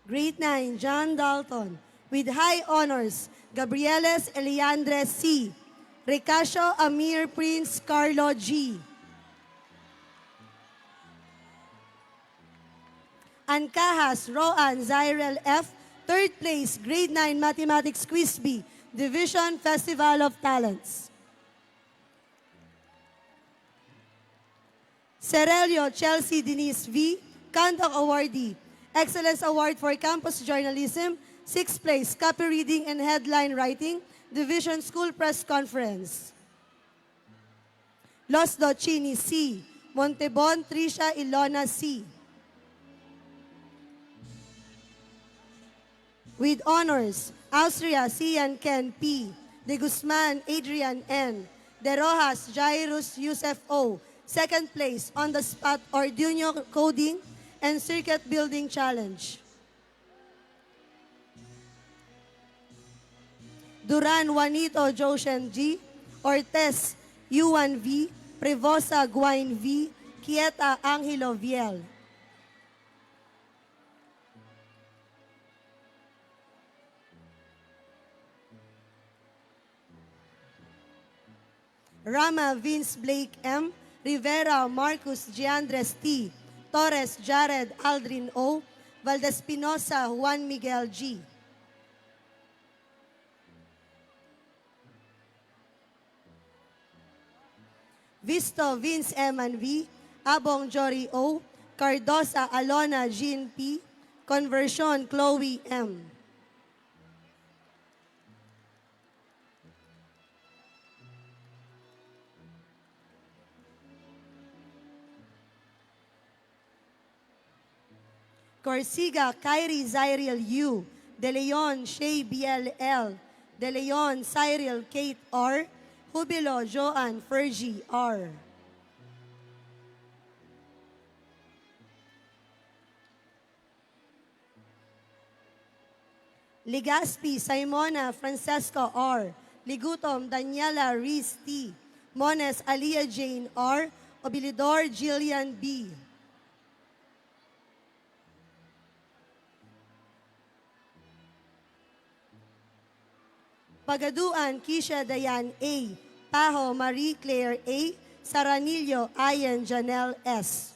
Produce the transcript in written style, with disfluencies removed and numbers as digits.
Grade 9, John Dalton. With high honors, Gabrieles Eliandres C. Recasio Amir Prince Carlo G. Ancahas Roan Zyrel F. Third place, Grade 9 Mathematics Quiz B, Division Festival of Talents. Cerelio Chelsea Denise V. Conduct Awardee, Excellence Award for Campus Journalism, 6th place, Copy Reading and Headline Writing, Division School Press Conference. Los Docini C. Montebon Tricia Ilona C. With honors, Austria Cian Ken P. De Guzman Adrian N. De Rojas Jairus Yusef O. Second place, on the spot Arduino Coding and Circuit Building Challenge. Duran Juanito Joshen G. Ortez Yuan V. Prevosa Guain V. Quieta Angelo Viel. Rama Vince Blake M. Rivera Marcus Giandres T. Torres Jared Aldrin O. Valdespinosa Juan Miguel G. Visto Vince M. and V. Abong Jory O. Cardosa Alona Jean P. Conversion Chloe M. Corsiga Kyrie Zyril U. De Leon Shea BLL. De Leon Cyril Kate R. Jubilo Joan Fergie R. Ligaspi Simona Francesco R. Ligutom Daniela Reese T. Mones Alia Jane R. Obilidor Jillian B. Pagaduan Kisha Dayan A. Paho Marie Claire A. Saranillo Ayan Janelle S.